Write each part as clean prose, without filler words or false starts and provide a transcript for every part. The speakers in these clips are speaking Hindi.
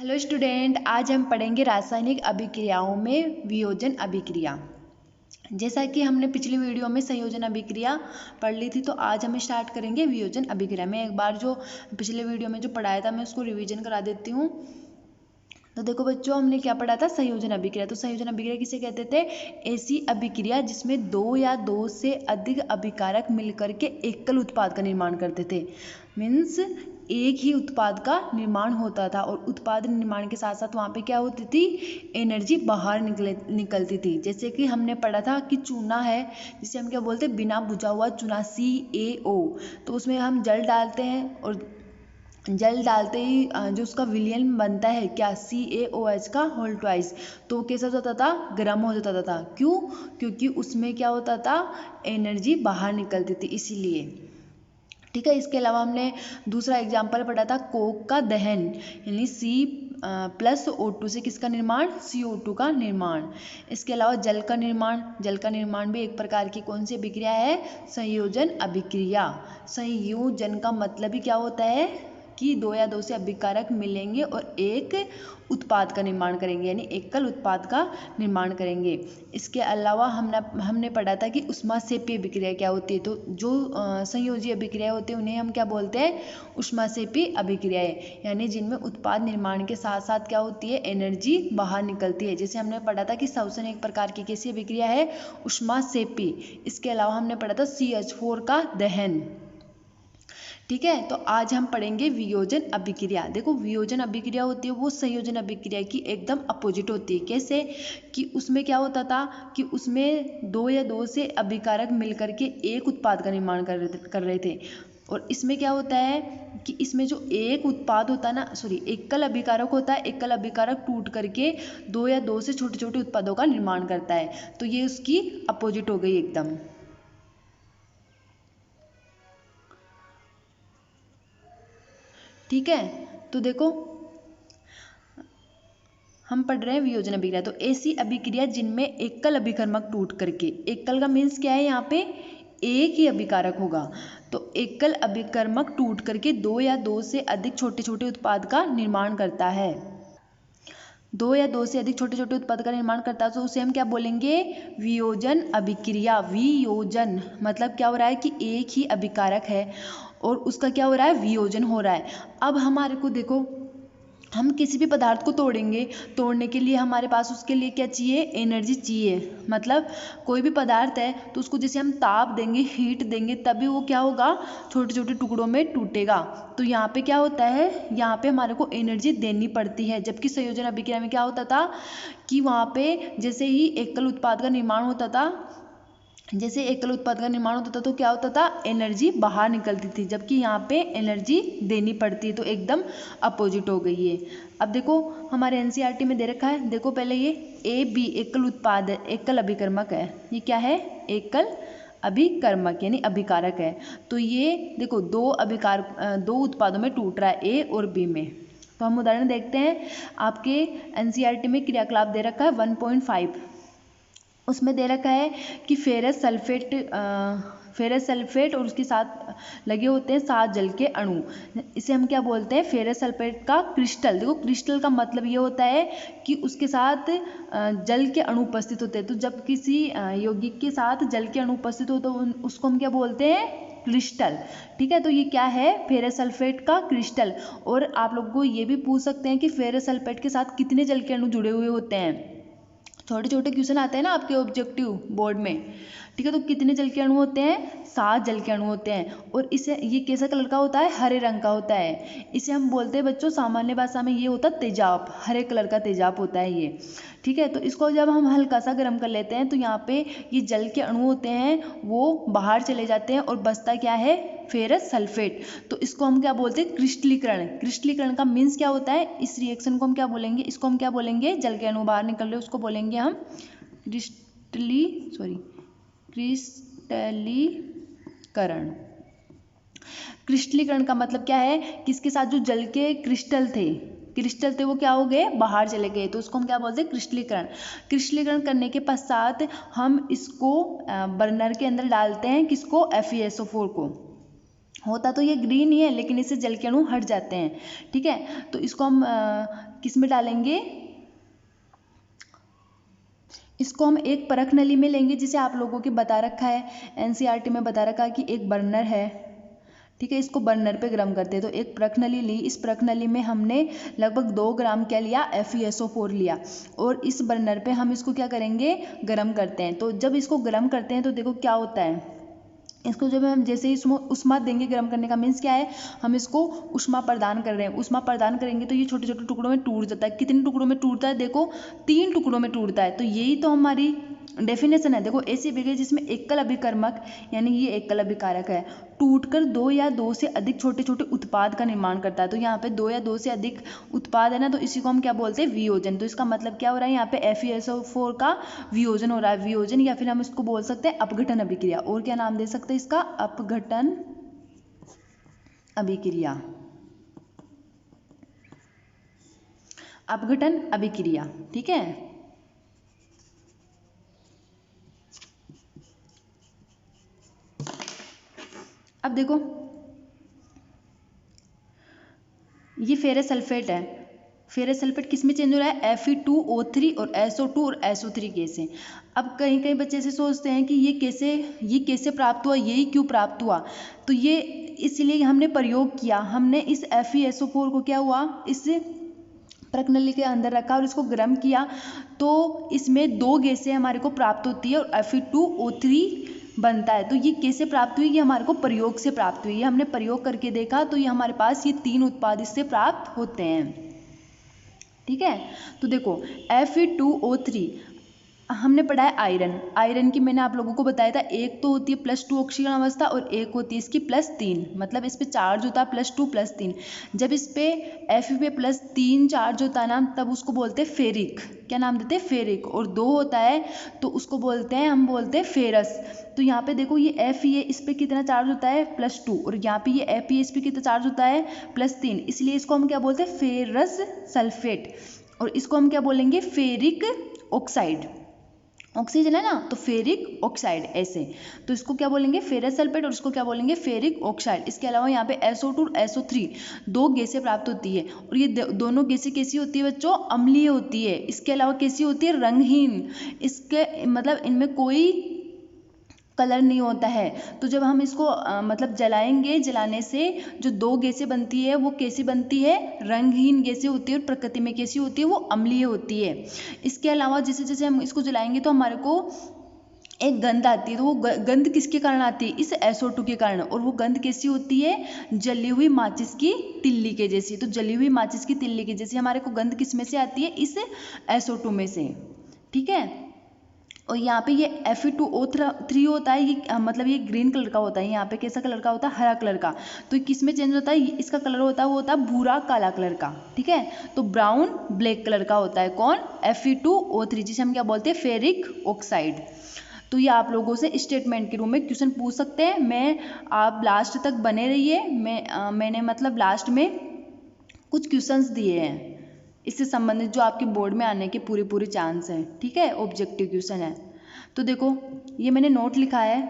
हेलो स्टूडेंट, आज हम पढ़ेंगे रासायनिक अभिक्रियाओं में वियोजन अभिक्रिया। जैसा कि हमने पिछली वीडियो में संयोजन अभिक्रिया पढ़ ली थी, तो आज हम स्टार्ट करेंगे वियोजन अभिक्रिया। मैं एक बार जो पिछले वीडियो में जो पढ़ाया था मैं उसको रिवीजन करा देती हूँ। तो देखो बच्चों, हमने क्या पढ़ा था? संयोजन अभिक्रिया। तो संयोजन अभिक्रिया किसे कहते थे? ऐसी अभिक्रिया जिसमें दो या दो से अधिक अभिकारक मिलकर के एकल उत्पाद का निर्माण करते थे। मीन्स एक ही उत्पाद का निर्माण होता था और उत्पाद निर्माण के साथ साथ वहाँ पे क्या होती थी? एनर्जी बाहर निकलती थी। जैसे कि हमने पढ़ा था कि चूना है, जिसे हम क्या बोलते हैं? बिना बुझा हुआ चूना, CaO। तो उसमें हम जल डालते हैं और जल डालते ही जो उसका विलयन बनता है क्या? CaOH का होल ट्वाइस। तो कैसा होता था? गर्म हो जाता था। क्यों? क्योंकि उसमें क्या होता था? एनर्जी बाहर निकलती थी, इसीलिए। ठीक है। इसके अलावा हमने दूसरा एग्जाम्पल पढ़ा था कोक का दहन, यानी C+O2 से किसका निर्माण? CO2 का निर्माण। इसके अलावा जल का निर्माण, जल का निर्माण भी एक प्रकार की कौन सी अभिक्रिया है? संयोजन अभिक्रिया। संयोजन का मतलब ही क्या होता है? कि दो या दो से अभिकारक मिलेंगे और एक उत्पाद का निर्माण करेंगे, यानी एकल उत्पाद का निर्माण करेंगे। इसके अलावा हमने पढ़ा था कि ऊष्मासेपी अभिक्रिया क्या होती है। तो जो संयोजी अभिक्रिया होती है उन्हें हम क्या बोलते हैं? ऊष्मासेपी अभिक्रियाएं, यानी जिनमें उत्पाद निर्माण के साथ साथ क्या होती है? एनर्जी बाहर निकलती है। जैसे हमने पढ़ा था कि श्वसन एक प्रकार की कैसी अभिक्रिया है? ऊष्मासेपी। इसके अलावा हमने पढ़ा था CH4 का दहन। ठीक है। तो आज हम पढ़ेंगे वियोजन अभिक्रिया। देखो, वियोजन अभिक्रिया होती है वो संयोजन अभिक्रिया की एकदम अपोजिट होती है। कैसे? कि उसमें क्या होता था कि उसमें दो या दो से अभिकारक मिलकर के एक उत्पाद का निर्माण कर रहे थे। और इसमें क्या होता है कि इसमें जो एक उत्पाद होता है ना, एकल अभिकारक होता है। एकल अभिकारक टूट करके दो या दो से छोटे छोटे उत्पादों का निर्माण करता है। तो ये उसकी अपोजिट हो गई एकदम। ठीक है। तो देखो, हम पढ़ रहे हैं वियोजन अभिक्रिया। तो ऐसी अभिक्रिया जिनमें एकल अभिकर्मक टूट करके, एकल का मीन्स क्या है? यहाँ पे एक ही अभिकारक होगा। तो एकल अभिकर्मक टूट करके दो या दो से अधिक छोटे छोटे उत्पाद का निर्माण करता है। दो या दो से अधिक छोटे छोटे उत्पाद का निर्माण करता है, तो उसे हम क्या बोलेंगे? वियोजन अभिक्रिया। वियोजन मतलब क्या हो रहा है कि एक ही अभिकारक है और उसका क्या हो रहा है? वियोजन हो रहा है। अब हमारे को देखो, हम किसी भी पदार्थ को तोड़ेंगे, तोड़ने के लिए हमारे पास उसके लिए क्या चाहिए? एनर्जी चाहिए। मतलब कोई भी पदार्थ है तो उसको जैसे हम ताप देंगे, हीट देंगे, तभी वो क्या होगा? छोटे छोटे टुकड़ों में टूटेगा। तो यहाँ पे क्या होता है? यहाँ पे हमारे को एनर्जी देनी पड़ती है। जबकि संयोजन अभिक्रिया में क्या होता था कि वहाँ पे जैसे ही एकल उत्पाद का निर्माण होता था, जैसे एकल उत्पाद का निर्माण होता था तो क्या होता था? एनर्जी बाहर निकलती थी। जबकि यहाँ पे एनर्जी देनी पड़ती है। तो एकदम अपोजिट हो गई है। अब देखो, हमारे NCERT में दे रखा है। देखो पहले, ये AB एकल उत्पाद है, एकल अभिकर्मक है। ये क्या है? एकल अभिकर्मक यानी अभिकारक है। तो ये देखो दो उत्पादों में टूट रहा है, A और B में। तो हम उदाहरण देखते हैं। आपके NCERT में क्रियाकलाप दे रखा है 1.5। उसमें दे रखा है कि फेरस सल्फेट और उसके साथ लगे होते हैं 7 जल के अणु। इसे हम क्या बोलते हैं? फेरस सल्फेट का क्रिस्टल। देखो, क्रिस्टल का मतलब ये होता है कि उसके साथ जल के अणु उपस्थित होते हैं। तो जब किसी यौगिक के साथ जल के अणु उपस्थित हो तो उसको हम क्या बोलते हैं? क्रिस्टल। ठीक है। तो ये क्या है? फेरस सल्फेट का क्रिस्टल। और आप लोगों को ये भी पूछ सकते हैं कि फेरस सल्फेट के साथ कितने जल के अणु जुड़े हुए होते हैं। छोटे छोटे क्वेश्चन आते हैं ना आपके ऑब्जेक्टिव बोर्ड में। ठीक है। तो कितने जल के अणु होते हैं? 7 जल के अणु होते हैं। और इसे ये कैसा कलर का होता है? हरे रंग का होता है। इसे हम बोलते हैं बच्चों, सामान्य भाषा में ये होता है तेजाब। हरे कलर का तेजाब होता है ये। ठीक है। तो इसको जब हम हल्का सा गर्म कर लेते हैं तो यहाँ पे ये जल के अणु होते हैं वो बाहर चले जाते हैं और बचता क्या है? Ferrous sulphate. तो इसको हम क्या बोलते हैं? क्रिस्टलीकरण। क्रिस्टलीकरण का मीन्स क्या होता है? इस रिएक्शन को हम क्या बोलेंगे? इसको हम क्या बोलेंगे? जल के अणु बाहर निकल रहे उसको बोलेंगे हम क्रिस्टलीकरण। क्रिस्टलीकरण का मतलब क्या है कि इसके साथ जो जल के क्रिस्टल थे वो क्या हो गए? बाहर चले गए। तो उसको हम क्या बोलते हैं? क्रिस्टलीकरण। क्रिस्टलीकरण करने के पश्चात हम इसको बर्नर के अंदर डालते हैं। किसको? FeSO4 को। होता तो ये ग्रीन ही है, लेकिन इससे जल के अणु हट जाते हैं। ठीक है, तो इसको हम किस में डालेंगे, इसको हम एक परख नली में लेंगे, जिसे आप लोगों के बता रखा है, एनसीईआरटी में बता रखा है कि एक बर्नर है। ठीक है, इसको बर्नर पे गर्म करते हैं। तो एक परख नली ली, इस परख नली में हमने लगभग 2 ग्राम क्या लिया, FeSO4 लिया, और इस बर्नर पे हम इसको क्या करेंगे, गर्म करते हैं। तो जब इसको गर्म करते हैं तो देखो क्या होता है, इसको जब हम जैसे ही इसमें उष्मा देंगे, गर्म करने का मीन्स क्या है, हम इसको उष्मा प्रदान कर रहे हैं। उष्मा प्रदान करेंगे तो ये छोटे छोटे टुकड़ों में टूट जाता है। कितने टुकड़ों में टूटता है, देखो 3 टुकड़ों में टूटता है। तो यही तो हमारी डेफिनेशन है। देखो ऐसी विक्रिया जिसमें एकल अभिकर्मक यानी ये एकल अभिकारक है, टूटकर 2 या 2 से अधिक छोटे छोटे उत्पाद का निर्माण करता है। तो यहाँ पे 2 या 2 से अधिक उत्पाद है ना, तो इसी को हम क्या बोलते हैं, वियोजन। तो इसका मतलब क्या हो रहा है, यहाँ पे FeSO4 का वियोजन हो रहा है, वियोजन, या फिर हम इसको बोल सकते हैं अपघटन अभिक्रिया। और क्या नाम दे सकते हैं इसका, अपघटन अभिक्रिया, अपघटन अभिक्रिया। ठीक है, अब देखो ये फेरस सल्फेट है। फेरस सल्फेट किस में चेंज हो रहा है, Fe2O3 और SO2 और SO3 गैस है। अब कहीं कहीं बच्चे ऐसे सोचते हैं कि ये कैसे प्राप्त हुआ, यही क्यों प्राप्त हुआ। तो ये इसलिए हमने प्रयोग किया, हमने इस FeSO4 को क्या हुआ, इस परख नली के अंदर रखा और इसको गर्म किया, तो इसमें 2 गैसें हमारे को प्राप्त होती है और Fe2O3 बनता है। तो ये कैसे प्राप्त हुई, ये हमारे को प्रयोग से प्राप्त हुई है। हमने प्रयोग करके देखा तो ये हमारे पास ये 3 उत्पाद इससे प्राप्त होते हैं। ठीक है, तो देखो Fe2O3 हमने पढ़ा है आयरन। आयरन की मैंने आप लोगों को बताया था, एक तो होती है +2 ऑक्सीकरण अवस्था और एक होती है इसकी +3, मतलब इस पे चार्ज होता है +2 +3। जब इस पे Fe पे +3 चार्ज होता है ना, तब उसको बोलते हैं फेरिक। क्या नाम देते हैं, फेरिक। और 2 होता है तो उसको बोलते हैं, हम बोलते हैं फेरस। तो यहाँ पे देखो ये Fe इस पे कितना चार्ज होता है, +2, और यहाँ पे ये Fe इस पे कितना चार्ज होता है, +3, इसलिए इसको हम क्या बोलते हैं, फेरस सल्फेट। और इसको हम क्या बोलेंगे, फेरिक ऑक्साइड। ऑक्सीजन है ना, तो फेरिक ऑक्साइड ऐसे। तो इसको क्या बोलेंगे, फेरस सल्फेट, और इसको क्या बोलेंगे, फेरिक ऑक्साइड। इसके अलावा यहाँ पे SO2 और SO3 2 गैसें प्राप्त होती है, और ये दोनों गैसें कैसी होती है बच्चों, अम्लीय होती है। इसके अलावा कैसी होती है, रंगहीन। इसके मतलब इनमें कोई कलर नहीं होता है। तो जब हम इसको मतलब जलाएंगे, जलाने से जो 2 गैसें बनती है वो कैसी बनती है, रंगहीन गैसें होती है, और प्रकृति में कैसी होती है, वो अम्लीय होती है। इसके अलावा जैसे जैसे हम इसको जलाएंगे तो हमारे को एक गंध आती है। तो वो गंध किसके कारण आती है, इस SO2 के कारण। और वो गंध कैसी होती है, जली हुई माचिस की तिल्ली के जैसी। तो जली हुई माचिस की तिल्ली के जैसी हमारे को गंध किस में से आती है, इस SO2 में से। ठीक है, और यहाँ पे ये Fe2O3 होता है, ये मतलब ये ग्रीन कलर का होता है। यहाँ पे कैसा कलर का होता है, हरा कलर का। तो किस में चेंज होता है, इसका कलर होता है, वो होता है भूरा काला कलर का। ठीक है, तो ब्राउन ब्लैक कलर का होता है कौन, Fe2O3, जिसे हम क्या बोलते हैं, फेरिक ऑक्साइड। तो ये आप लोगों से स्टेटमेंट के रूप में क्वेश्चन पूछ सकते हैं। आप लास्ट तक बने रहिए। मैंने मतलब लास्ट में कुछ क्वेश्चंस दिए हैं इससे संबंधित, जो आपके बोर्ड में आने के पूरे चांस हैं। ठीक है, ऑब्जेक्टिव क्वेश्चन है। तो देखो ये मैंने नोट लिखा है,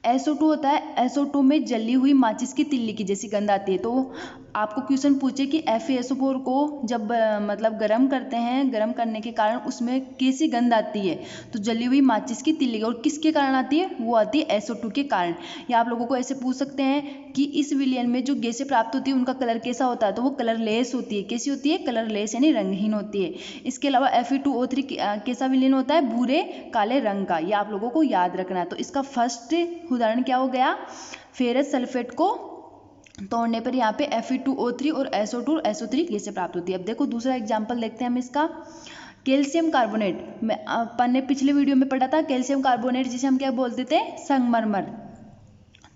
SO2 होता है, SO2 में जली हुई माचिस की तिल्ली की जैसी गंध आती है। तो आपको क्वेश्चन पूछे कि FeSO4 को जब मतलब गर्म करते हैं, गर्म करने के कारण उसमें कैसी गंध आती है, तो जली हुई माचिस की तिल्ली। और किसके कारण आती है, वो आती है SO2 के कारण। या आप लोगों को ऐसे पूछ सकते हैं कि इस विलयन में जो गैसें प्राप्त होती है उनका कलर कैसा होता है, तो वो कलरलेस होती है। कैसी होती है, कलरलेस यानी रंगहीन होती है। इसके अलावा Fe2O3 कैसा विलयन होता है, भूरे काले रंग का। ये आप लोगों को याद रखना है। तो इसका फर्स्ट उदाहरण क्या हो गया, फेरस सल्फेट को तोड़ने पर यहाँ पे Fe2O3 और SO2 और SO3 गैसें प्राप्त होती है। अब देखो दूसरा एग्जाम्पल देखते हैं हम इसका, कैल्शियम कार्बोनेट। अपन ने पिछले वीडियो में पढ़ा था कैल्शियम कार्बोनेट, जिसे हम क्या बोलते थे, संगमरमर।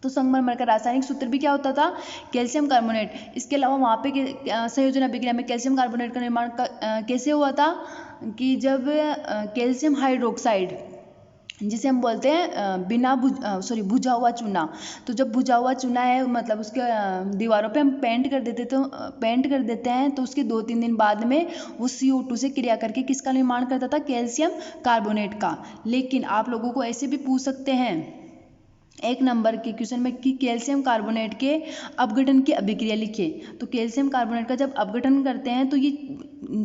तो संगमरमर का रासायनिक सूत्र भी क्या होता था, कैल्शियम कार्बोनेट। इसके अलावा वहाँ पे संयोजन अभिक्रिया में कैल्शियम कार्बोनेट का निर्माण कैसे हुआ था, कि जब कैल्शियम हाइड्रोक्साइड, जिसे हम बोलते हैं भुजा हुआ चूना। तो जब भुजा हुआ चूना है, मतलब उसके दीवारों पे हम पेंट कर देते हैं, तो उसके 2-3 दिन बाद में वो CO2 से क्रिया करके किसका निर्माण करता था, कैल्शियम कार्बोनेट का। लेकिन आप लोगों को ऐसे भी पूछ सकते हैं एक नंबर के क्वेश्चन में कि कैल्शियम कार्बोनेट के अपघटन की अभिक्रिया लिखिए। तो कैल्शियम कार्बोनेट का जब अपघटन करते हैं तो ये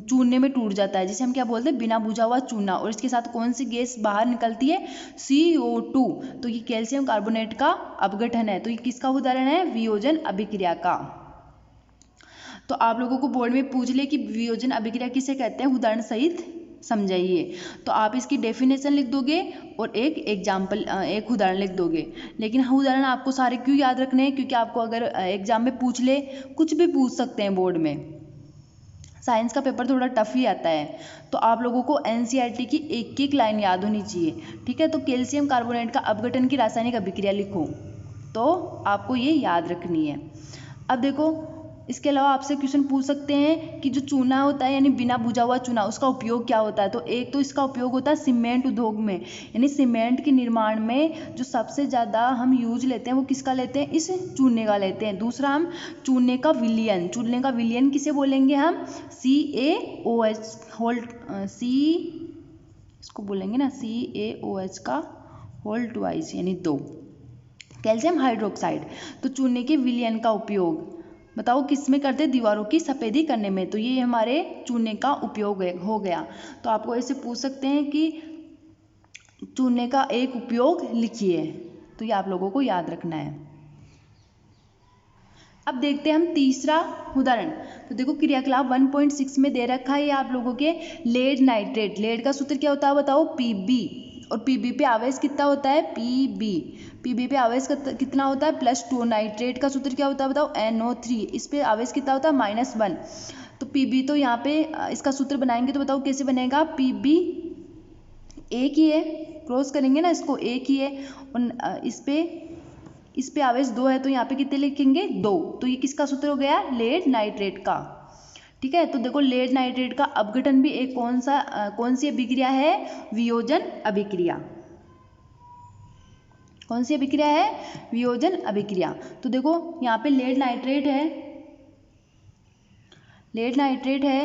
चूने में टूट जाता है, जिसे हम क्या बोलते हैं, बिना बुझा हुआ चूना। और इसके साथ कौन सी गैस बाहर निकलती है, CO2। तो ये कैल्शियम कार्बोनेट का अपघटन है। तो ये किसका उदाहरण है, वियोजन अभिक्रिया का। तो आप लोगों को बोर्ड में पूछ ले कि वियोजन अभिक्रिया किसे कहते हैं, उदाहरण सहित समझाइए। तो आप इसकी डेफिनेशन लिख दोगे और एक एग्जाम्पल, एक उदाहरण लिख दोगे। लेकिन उदाहरण आपको सारे क्यों याद रखने हैं, क्योंकि आपको अगर एग्जाम में पूछ ले, कुछ भी पूछ सकते हैं बोर्ड में। साइंस का पेपर थोड़ा टफ ही आता है। तो आप लोगों को NCERT की एक एक लाइन याद होनी चाहिए, ठीक है। तो कैल्शियम कार्बोनेट का अपघटन की रासायनिक अभिक्रिया लिखो, तो आपको ये याद रखनी है। अब देखो, इसके अलावा आपसे क्वेश्चन पूछ सकते हैं कि जो चूना होता है, यानी बिना बुझा हुआ चूना, उसका उपयोग क्या होता है। तो एक तो इसका उपयोग होता है सीमेंट उद्योग में, यानी सीमेंट के निर्माण में जो सबसे ज़्यादा हम यूज लेते हैं वो किसका लेते हैं, इस चूने का लेते हैं। दूसरा, हम चूने का विलयन किसे बोलेंगे हम, CaOH इसको बोलेंगे ना, CaOH का होल ट्वाइस, यानी 2। कैल्शियम हाइड्रोक्साइड, तो चूने के विलयन का उपयोग बताओ किस में करते हैं, दीवारों की सफेदी करने में। तो ये हमारे चूने का उपयोग हो गया। तो आपको ऐसे पूछ सकते हैं कि चूने का एक उपयोग लिखिए, तो ये आप लोगों को याद रखना है। अब देखते हैं हम तीसरा उदाहरण। तो देखो, क्रियाकलाप 1.6 में दे रखा है आप लोगों के लेड नाइट्रेट। लेड का सूत्र क्या होता है बताओ, Pb। और Pb पे आवेश कितना होता है, Pb पे आवेश कितना होता है, +2। नाइट्रेट का सूत्र क्या होता है बताओ, NO3। इस पे आवेश कितना होता है, -1। तो Pb, तो यहाँ पे इसका सूत्र बनाएंगे तो बताओ कैसे बनेगा, Pb एक ही है, क्रॉस करेंगे ना इसको, एक ही है। और इस पे आवेश 2 है, तो यहाँ पे कितने लिखेंगे, 2। तो ये किसका सूत्र हो गया, लेड नाइट्रेट का, ठीक है। तो देखो, लेड नाइट्रेट का अपघटन भी एक कौन सी अभिक्रिया है, वियोजन अभिक्रिया। कौन सी अभिक्रिया है, वियोजन अभिक्रिया। तो देखो, यहाँ पे लेड नाइट्रेट है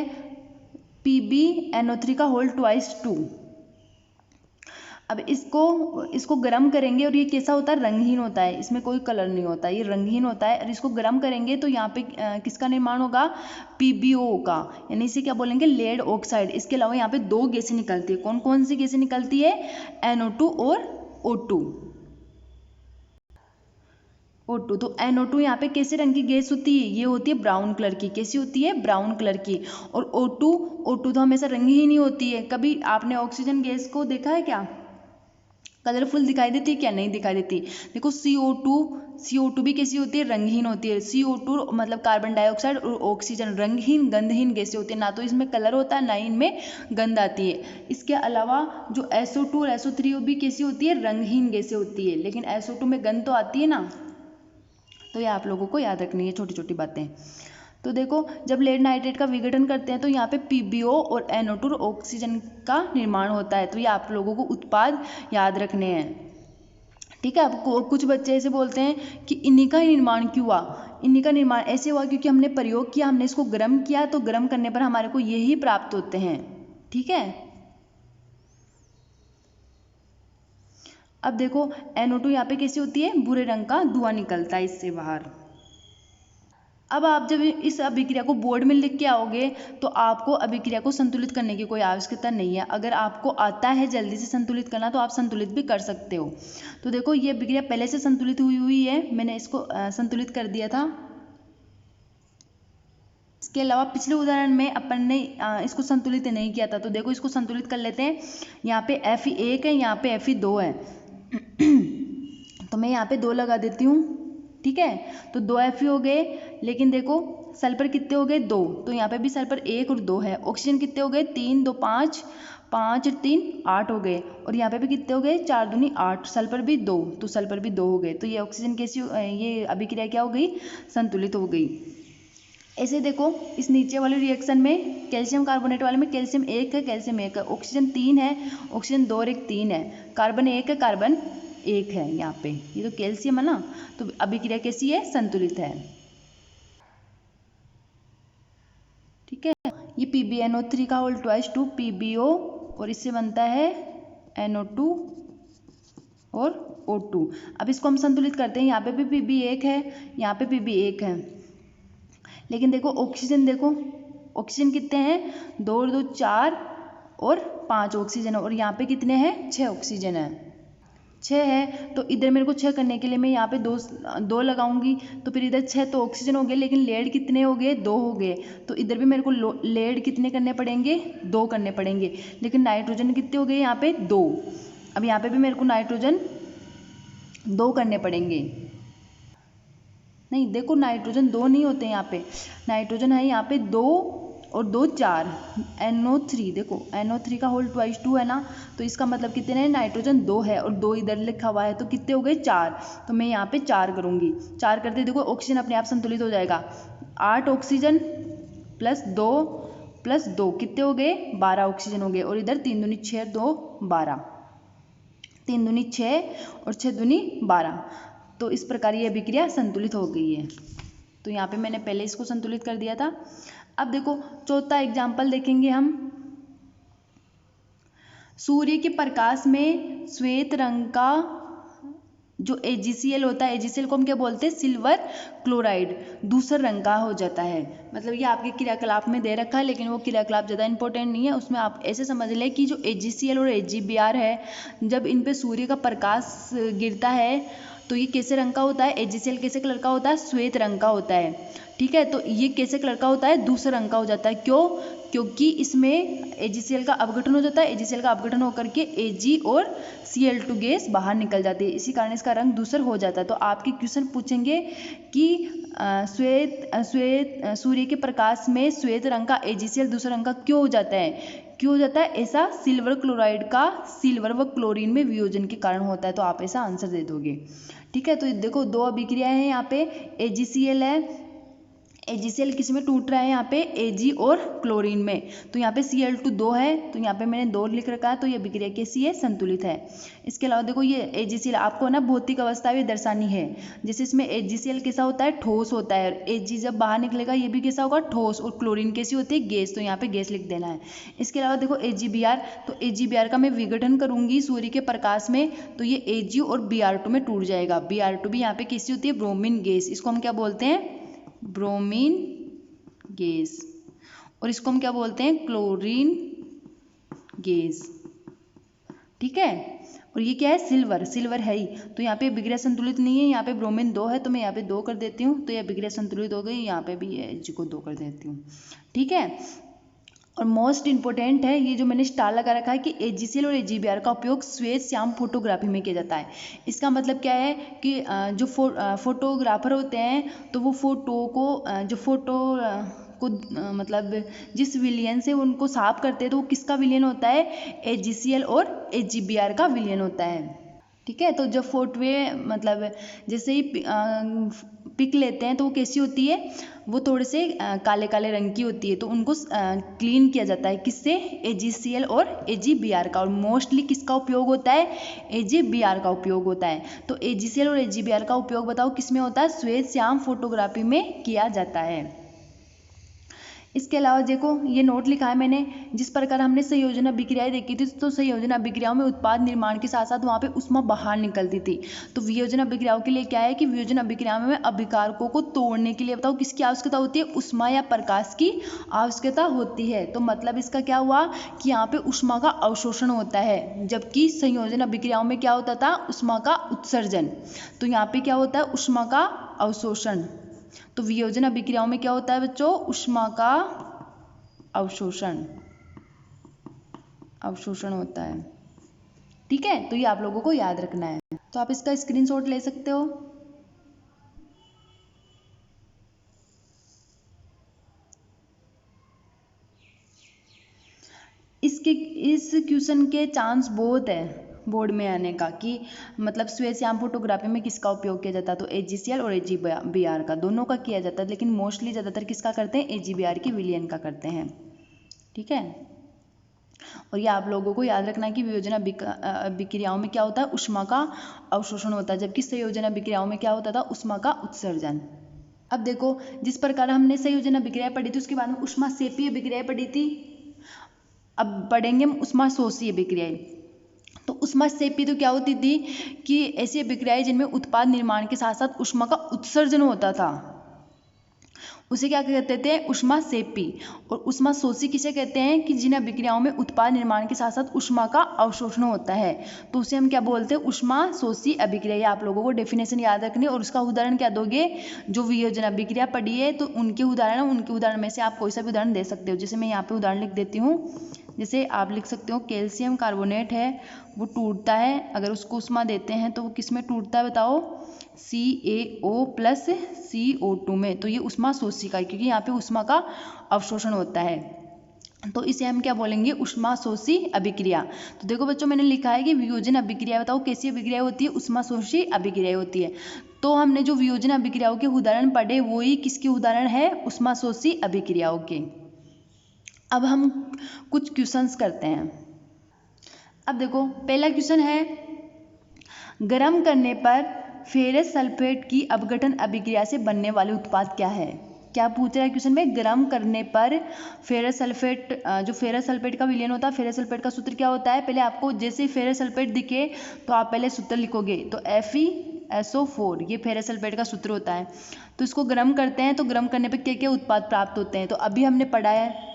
PbNO3 का होल ट्वाइस 2। अब इसको गर्म करेंगे और ये कैसा होता है, रंगहीन होता है, इसमें कोई कलर नहीं होता, ये रंगहीन होता है। और इसको गर्म करेंगे तो यहाँ पे किसका निर्माण होगा, PbO का, यानी इसे क्या बोलेंगे, लेड ऑक्साइड। इसके अलावा यहाँ पे 2 गैसें निकलती है। कौन कौन सी गैसें निकलती है, NO2 और O2। तो NO2 यहाँ पे कैसे रंग की गैस होती है, ये होती है ब्राउन कलर की। कैसी होती है, ब्राउन कलर की। और O2 तो हमेशा रंगहीन ही होती है। कभी आपने ऑक्सीजन गैस को देखा है क्या, कलरफुल दिखाई देती है क्या, नहीं दिखाई देती। देखो, CO2 भी कैसी होती है, रंगहीन होती है। CO2 मतलब कार्बन डाइऑक्साइड और ऑक्सीजन रंगहीन गंधहीन गैसें होती है, ना तो इसमें कलर होता है ना ही इनमें गंध आती है। इसके अलावा जो SO2 और SO3 भी कैसी होती है, रंगहीन गैसें होती है। लेकिन SO2 में गंध तो आती है ना। तो ये आप लोगों को याद रखनी है, छोटी छोटी बातें। तो देखो, जब लेड नाइट्रेट का विघटन करते हैं तो यहाँ पे PbO और NO2 ऑक्सीजन का निर्माण होता है। तो ये आप लोगों को उत्पाद याद रखने हैं, ठीक है। अब कुछ बच्चे ऐसे बोलते हैं कि इन्हीं का ही निर्माण क्यों हुआ। इन्हीं का निर्माण ऐसे हुआ क्योंकि हमने प्रयोग किया, हमने इसको गर्म किया, तो गर्म करने पर हमारे को यही प्राप्त होते हैं, ठीक है। अब देखो, NO2 यहाँ पे कैसी होती है, भूरे रंग का धुआं निकलता है इससे बाहर। अब आप जब इस अभिक्रिया को बोर्ड में लिख के आओगे तो आपको अभिक्रिया को संतुलित करने की कोई आवश्यकता नहीं है। अगर आपको आता है जल्दी से संतुलित करना तो आप संतुलित भी कर सकते हो। तो देखो, ये अभिक्रिया पहले से संतुलित हुई है, मैंने इसको संतुलित कर दिया था। इसके अलावा पिछले उदाहरण में अपन ने इसको संतुलित नहीं किया था। तो देखो, इसको संतुलित कर लेते हैं। यहाँ पे Fe1 है, यहाँ पे Fe2 है। तो मैं यहाँ पे 2 लगा देती हूँ, ठीक है। तो 2 Fe हो गए। लेकिन देखो, सल्फर कितने हो गए, 2। तो यहाँ पे भी सल्फर 1 और 2 है। ऑक्सीजन कितने हो गए, 3 2 5, 5 और 3 8 हो गए। और यहाँ पे भी कितने हो गए, 4 दूनी 8, सल्फर भी 2, तो सल्फर भी 2 हो गए। तो ये ऑक्सीजन कैसी, ये अभिक्रिया क्या हो गई, संतुलित हो गई। ऐसे देखो, इस नीचे वाले रिएक्शन में कैल्शियम कार्बोनेट वाले में कैल्शियम 1 है, कैल्शियम 1 है, ऑक्सीजन 3 है, ऑक्सीजन 2 और 1 3 है, कार्बन 1 है, कार्बन 1 है। यहाँ पे ये तो कैल्शियम है ना। तो अभिक्रिया कैसी है, संतुलित है, ठीक है। ये PbNO3 का होल ट्वाइस 2 PbO और इससे बनता है NO2 और O2। अब इसको हम संतुलित करते हैं, यहाँ पे भी Pb 1 है, यहाँ पे Pb 1 है, लेकिन देखो ऑक्सीजन कितने हैं, 2 और 2 4 और 5 ऑक्सीजन है, और यहाँ पे कितने हैं, 6 ऑक्सीजन है, 6 है। तो इधर मेरे को 6 करने के लिए मैं यहाँ पे दो लगाऊंगी, तो फिर इधर 6 तो ऑक्सीजन हो गए, लेकिन लेड कितने हो गए, 2 हो गए, तो इधर भी मेरे को लेड कितने करने पड़ेंगे, 2 करने पड़ेंगे, लेकिन नाइट्रोजन कितने हो गए यहाँ पे, 2। अब यहाँ पे भी मेरे को नाइट्रोजन 2 करने पड़ेंगे। नहीं देखो, नाइट्रोजन 2 नहीं होते यहाँ पे, नाइट्रोजन है यहाँ पे 2 और 2 4, NO3, देखो NO3 का होल ट्वाइस 2 है ना, तो इसका मतलब कितने हैं, नाइट्रोजन 2 है और 2 इधर लिखा हुआ है, तो कितने हो गए, 4। तो मैं यहाँ पे 4 करूँगी, 4 करते देखो ऑक्सीजन अपने आप संतुलित हो जाएगा, 8 ऑक्सीजन प्लस 2 कितने हो गए, 12 ऑक्सीजन हो गए, और इधर 3 दूनी 6 2 12, 3 दूनी 6 और 6 दूनी 12। तो इस प्रकार ये अभिक्रिया संतुलित हो गई है। तो यहाँ पे मैंने पहले इसको संतुलित कर दिया था। अब देखो चौथा एग्जाम्पल देखेंगे हम। सूर्य के प्रकाश में श्वेत रंग का जो AgCl होता है, AgCl को हम क्या बोलते हैं, सिल्वर क्लोराइड, दूसर रंग का हो जाता है। मतलब ये आपके क्रियाकलाप में दे रखा है, लेकिन वो क्रियाकलाप ज़्यादा इंपॉर्टेंट नहीं है, उसमें आप ऐसे समझ लें कि जो AgCl और AgBr है, जब इन पे सूर्य का प्रकाश गिरता है तो ये कैसे रंग का होता है, AgCl कैसे कलर का होता है, श्वेत रंग का होता है, ठीक है। तो ये कैसे कलर का होता है, दूसरे रंग का हो जाता है, क्यों, क्योंकि इसमें AgCl का अपघटन हो जाता है, AgCl का अपघटन होकर के Ag और Cl2 गैस बाहर निकल जाती है, इसी कारण इसका रंग दूसर हो जाता है। तो आपके क्वेश्चन पूछेंगे कि सूर्य के प्रकाश में श्वेत रंग का AgCl दूसरे रंग का क्यों हो जाता है, ऐसा सिल्वर क्लोराइड का सिल्वर व क्लोरीन में वियोजन के कारण होता है। तो आप ऐसा आंसर दे दोगे, ठीक है। तो देखो 2 अभिक्रियाएं हैं यहाँ पे, AgCl है, AgCl किस में टूट रहा है, यहाँ पे Ag और क्लोरीन में, तो यहाँ पे Cl2 2 है, तो यहाँ पे मैंने 2 लिख रखा है, तो ये अभिक्रिया कैसी है, संतुलित है। इसके अलावा देखो ये AgCl आपको ना भौतिक अवस्था भी दर्शानी है, जैसे इसमें AgCl कैसा होता है, ठोस होता है, Ag जब बाहर निकलेगा ये भी कैसा होगा, ठोस, और क्लोरीन कैसी होती है, गैस, तो यहाँ पे गैस लिख देना है। इसके अलावा देखो AgBr, तो AgBr का मैं विघटन करूंगी सूर्य के प्रकाश में, तो ये Ag और Br2 में टूट जाएगा, Br2 भी यहाँ पे कैसी होती है, ब्रोमीन गैस, इसको हम क्या बोलते हैं, ब्रोमीन गैस, और इसको हम क्या बोलते हैं, क्लोरीन गैस, ठीक है। और ये क्या है, सिल्वर है ही, तो यहाँ पे अभिक्रिया संतुलित नहीं है, यहाँ पे ब्रोमीन 2 है, तो मैं यहाँ पे 2 कर देती हूँ, तो ये अभिक्रिया संतुलित हो गई, यहाँ पे भी Ag को 2 कर देती हूँ, ठीक है। और मोस्ट इंपॉर्टेंट है ये जो मैंने स्टार लगा रखा है कि AgCl और AgBr का उपयोग श्वेत श्याम फोटोग्राफी में किया जाता है। इसका मतलब क्या है कि जो फोटोग्राफर होते हैं तो वो फोटो को मतलब जिस विलयन से उनको साफ करते हैं तो वो किसका विलयन होता है, AgCl और AgBr का विलयन होता है, ठीक है। तो जब फोटोवे मतलब जैसे ही पिक लेते हैं तो वो कैसी होती है, वो थोड़े से काले काले रंग की होती है, तो उनको क्लीन किया जाता है, किससे, AgCl और AgBr का, और मोस्टली किसका उपयोग होता है, AgBr का उपयोग होता है। तो AgCl और AgBr का उपयोग बताओ किस में होता है, श्वेत श्याम फोटोग्राफी में किया जाता है। इसके अलावा देखो ये नोट लिखा है मैंने, जिस प्रकार हमने संयोजन अभिक्रियाएं देखी थी, तो संयोजन अभिक्रियाओं में उत्पाद निर्माण के साथ साथ वहाँ पे ऊष्मा बाहर निकलती थी। तो वियोजन अभिक्रियाओं के लिए क्या है कि वियोजन अभिक्रियाओं में अभिकारकों को तोड़ने के लिए बताओ किसकी आवश्यकता होती है, ऊष्मा या प्रकाश की आवश्यकता होती है। तो मतलब इसका क्या हुआ कि यहाँ पे ऊष्मा का अवशोषण होता है, जबकि संयोजन अभिक्रियाओं में क्या होता था, ऊष्मा का उत्सर्जन। तो यहाँ पे क्या होता है, ऊष्मा का अवशोषण। तो वियोजन अभिक्रियाओं में क्या होता है बच्चों, ऊष्मा का अवशोषण होता है, ठीक है। तो ये आप लोगों को याद रखना है, तो आप इसका स्क्रीनशॉट ले सकते हो। इस क्वेश्चन के चांस बहुत है बोर्ड में आने का कि मतलब श्वेत श्याम फोटोग्राफी में किसका उपयोग किया जाता है, तो AgCl और AgBr का, दोनों का किया जाता है, लेकिन मोस्टली ज़्यादातर किसका करते हैं, AgBr की विलयन का करते हैं, ठीक है। और ये आप लोगों को याद रखना है कि वियोजन अभिक्रियाओं में क्या होता है, ऊष्मा का अवशोषण होता है, जबकि संयोजन अभिक्रियाओं में क्या होता था, ऊष्मा का उत्सर्जन। अब देखो जिस प्रकार हमने संयोजन अभिक्रिया पढ़ी थी उसके बाद में ऊष्मा सेपी अभिक्रिया पढ़ी थी, अब पढ़ेंगे हम ऊष्मा शोषी अभिक्रियाएं। तो ऊष्माक्षेपी तो क्या होती थी कि ऐसी अभिक्रियाएं जिनमें उत्पाद निर्माण के साथ साथ ऊष्मा का उत्सर्जन होता था, उसे क्या कहते थे, ऊष्माक्षेपी। और ऊष्माशोषी किसे कहते हैं कि जिन अभिक्रियाओं में उत्पाद निर्माण के साथ साथ ऊष्मा का अवशोषण होता है, तो उसे हम क्या बोलते हैं, ऊष्माशोषी अभिक्रिया। ये आप लोगों को डेफिनेशन याद रखनी है। और उसका उदाहरण क्या दोगे, जो वियोजन अभिक्रिया पढ़ी है तो उनके उदाहरण में से आप कोई सा भी उदाहरण दे सकते हो। जैसे मैं यहाँ पे उदाहरण लिख देती हूँ, जैसे आप लिख सकते हो कैल्शियम कार्बोनेट है, वो टूटता है, अगर उसको ऊष्मा देते हैं तो वो किस में टूटता है बताओ, CaO प्लस CO2 में। तो ये ऊष्माशोषी का है, क्योंकि यहाँ पे ऊष्मा का अवशोषण होता है, तो इसे हम क्या बोलेंगे, ऊष्माशोषी अभिक्रिया। तो देखो बच्चों, मैंने लिखा है कि वियोजन अभिक्रिया बताओ कैसी अभिक्रिया होती है, ऊष्माशोषी अभिक्रिया होती है। तो हमने जो वियोजन अभिक्रियाओं के उदाहरण पढ़े वो ही किसके उदाहरण है, ऊष्माशोषी अभिक्रियाओं के। अब हम कुछ क्वेश्चंस करते हैं। अब देखो पहला क्वेश्चन है, गर्म करने पर फेरस सल्फेट की अपघटन अभिक्रिया से बनने वाले उत्पाद क्या है। क्या पूछ रहा है क्वेश्चन में, गर्म करने पर फेरस सल्फेट, जो फेरस सल्फेट का विलयन होता है, फेरस सल्फेट का सूत्र क्या होता है, पहले आपको जैसे फेरस सल्फेट दिखे तो आप पहले सूत्र लिखोगे, तो FeSO4 ये फेरस सल्फेट का सूत्र होता है। तो इसको गर्म करते हैं, तो गर्म करने पर क्या क्या उत्पाद प्राप्त होते हैं, तो अभी हमने पढ़ा है।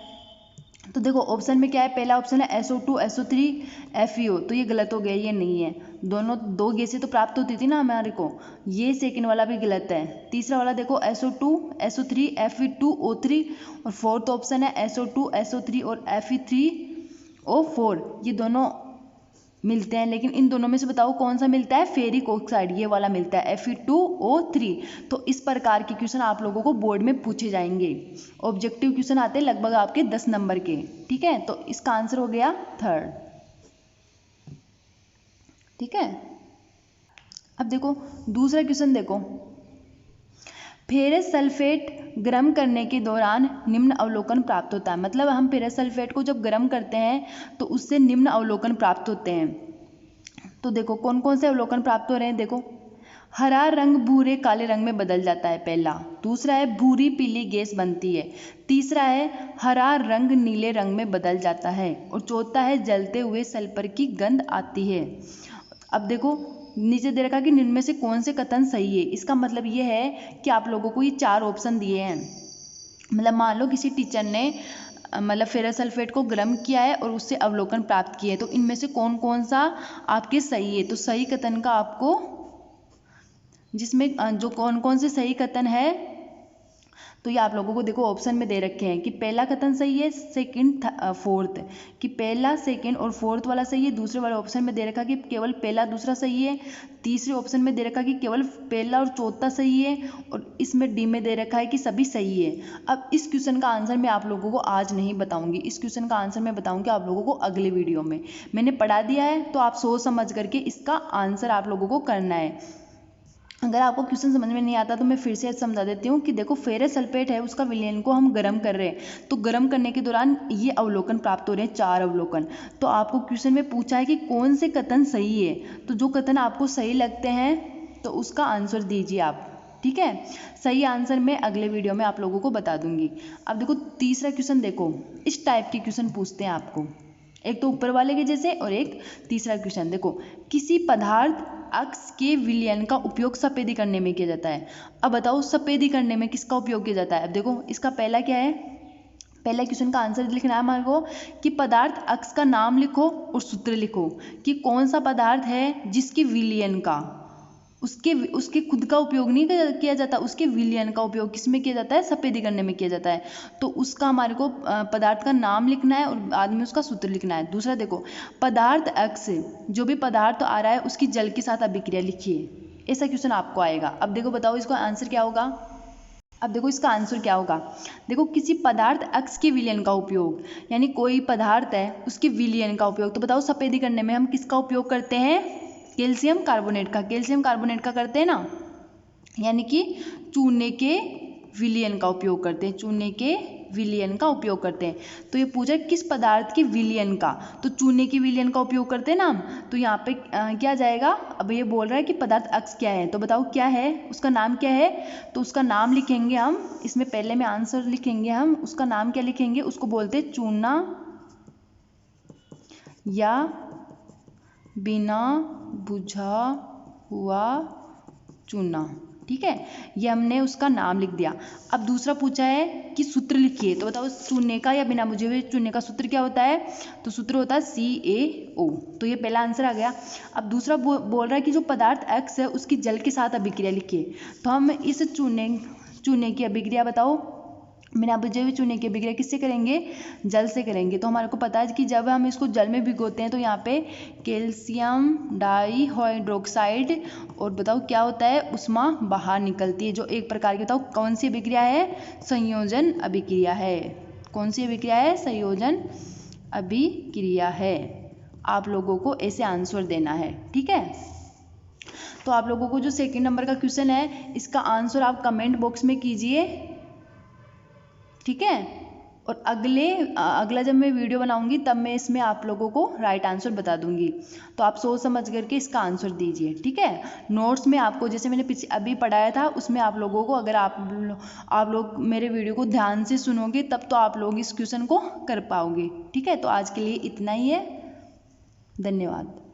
तो देखो ऑप्शन में क्या है, पहला ऑप्शन है SO2 SO3 FeO, तो ये गलत हो गया, ये नहीं है। दोनों दो गैसें तो प्राप्त होती थी ना हमारे को, ये सेकंड वाला भी गलत है। तीसरा वाला देखो SO2 SO3 Fe2O3, और फोर्थ ऑप्शन है SO2 SO3 और Fe3O4, ये दोनों मिलते हैं, लेकिन इन दोनों में से बताओ कौन सा मिलता है, फेरिक ऑक्साइड, ये वाला मिलता है Fe2O3। तो इस प्रकार के क्वेश्चन आप लोगों को बोर्ड में पूछे जाएंगे। ऑब्जेक्टिव क्वेश्चन आते हैं लगभग आपके 10 नंबर के, ठीक है। तो इसका आंसर हो गया थर्ड, ठीक है। अब देखो दूसरा क्वेश्चन देखो, फेरस सल्फेट गर्म करने के दौरान निम्न अवलोकन प्राप्त होता है। मतलब हम फेरस सल्फेट को जब गर्म करते हैं तो उससे निम्न अवलोकन प्राप्त होते हैं। तो देखो कौन कौन से अवलोकन प्राप्त हो रहे हैं, देखो हरा रंग भूरे काले रंग में बदल जाता है पहला, दूसरा है भूरी पीली गैस बनती है, तीसरा है हरा रंग नीले रंग में बदल जाता है, और चौथा है जलते हुए सल्फर की गंध आती है। अब देखो नीचे दे रखा कि निम्न में से कौन से कथन सही है। इसका मतलब ये है कि आप लोगों को ये 4 ऑप्शन दिए हैं। मतलब मान लो किसी टीचर ने मतलब फेरस सल्फेट को गर्म किया है और उससे अवलोकन प्राप्त किए, तो इनमें से कौन कौन सा आपके सही है। तो सही कथन का आपको, जिसमें जो कौन कौन से सही कथन है, तो ये आप लोगों को देखो ऑप्शन में दे रखे हैं कि पहला कथन सही है, सेकंड फोर्थ, कि पहला सेकंड और फोर्थ वाला सही है। दूसरे वाले ऑप्शन में दे रखा कि केवल पहला दूसरा सही है। तीसरे ऑप्शन में दे रखा कि केवल पहला और चौथा सही है, और इसमें डी में दे रखा है कि सभी सही है। अब इस क्वेश्चन का आंसर मैं आप लोगों को आज नहीं बताऊंगी, इस क्वेश्चन का आंसर मैं बताऊंगी आप लोगों को अगले वीडियो में। मैंने पढ़ा दिया है, तो आप सोच समझ करके इसका आंसर आप लोगों को करना है। अगर आपको क्वेश्चन समझ में नहीं आता तो मैं फिर से समझा देती हूँ कि देखो फेरस सल्फेट है, उसका विलयन को हम गर्म कर रहे हैं, तो गर्म करने के दौरान ये अवलोकन प्राप्त हो रहे हैं, 4 अवलोकन। तो आपको क्वेश्चन में पूछा है कि कौन से कथन सही है, तो जो कथन आपको सही लगते हैं तो उसका आंसर दीजिए आप, ठीक है। सही आंसर मैं अगले वीडियो में आप लोगों को बता दूंगी। अब देखो तीसरा क्वेश्चन, देखो इस टाइप के क्वेश्चन पूछते हैं आपको, एक तो ऊपर वाले के जैसे, और एक तीसरा क्वेश्चन देखो, किसी पदार्थ अक्ष के विलयन का उपयोग सफेदी करने में किया जाता है। अब बताओ सफेदी करने में किसका उपयोग किया जाता है। अब देखो इसका पहला क्या है, पहला क्वेश्चन का आंसर लिखना है हमारे को कि पदार्थ अक्ष का नाम लिखो और सूत्र लिखो कि कौन सा पदार्थ है जिसके विलयन का, उसके खुद का उपयोग नहीं किया जाता, उसके विलयन का उपयोग किसमें किया जाता है, सफेदी करने में किया जाता है। तो उसका हमारे को पदार्थ का नाम लिखना है और बाद में उसका सूत्र लिखना है। दूसरा देखो, पदार्थ अक्ष जो भी पदार्थ आ रहा है उसकी जल के साथ अभिक्रिया लिखिए, ऐसा क्वेश्चन आपको आएगा। अब देखो बताओ इसका आंसर क्या होगा। अब देखो इसका आंसर क्या होगा, देखो किसी पदार्थ अक्ष के विलयन का उपयोग, यानी कोई पदार्थ है उसके विलयन का उपयोग। तो बताओ सफेदी करने में हम किसका उपयोग करते हैं, कैल्शियम कार्बोनेट का, कैल्शियम कार्बोनेट का करते हैं ना, यानी कि चूने के विलयन का उपयोग करते हैं, चूने के विलयन का उपयोग करते हैं। तो ये पूछा किस पदार्थ के विलयन का, तो चूने के विलयन का उपयोग करते हैं ना हम। तो यहाँ पे क्या जाएगा, अब ये बोल रहा है कि पदार्थ अक्ष क्या है, तो बताओ क्या है, उसका नाम क्या है। तो उसका नाम लिखेंगे हम, इसमें पहले में आंसर लिखेंगे हम, उसका नाम क्या लिखेंगे, उसको बोलते हैं चूना या बिना बुझा हुआ चूना। ठीक है, ये हमने उसका नाम लिख दिया। अब दूसरा पूछा है कि सूत्र लिखिए, तो बताओ चूने का या बिना बुझे हुए चूने का सूत्र क्या होता है? तो सूत्र होता है CaO। तो ये पहला आंसर आ गया। अब दूसरा बोल रहा है कि जो पदार्थ X है उसकी जल के साथ अभिक्रिया लिखिए। तो हम इस चूने की अभिक्रिया बताओ, बिना बुझे हुए चूने की अभिक्रिया किससे करेंगे? जल से करेंगे। तो हमारे को पता है कि जब हम इसको जल में भिगोते हैं तो यहाँ पे कैल्शियम डाइहाइड्रोक्साइड और बताओ क्या होता है? उष्मा बाहर निकलती है, जो एक प्रकार की बताओ कौन सी अभिक्रिया है? संयोजन अभिक्रिया है। कौन सी अभिक्रिया है? संयोजन अभिक्रिया है। आप लोगों को ऐसे आंसर देना है। ठीक है, तो आप लोगों को जो सेकंड नंबर का क्वेश्चन है इसका आंसर आप कमेंट बॉक्स में कीजिए। ठीक है, और अगला जब मैं वीडियो बनाऊंगी तब मैं इसमें आप लोगों को राइट आंसर बता दूंगी। तो आप सोच समझ करके इसका आंसर दीजिए। ठीक है, नोट्स में आपको जैसे मैंने अभी पढ़ाया था उसमें आप लोगों को, अगर आप लोग मेरे वीडियो को ध्यान से सुनोगे तब तो आप लोग इस क्वेश्चन को कर पाओगे। ठीक है, तो आज के लिए इतना ही है। धन्यवाद।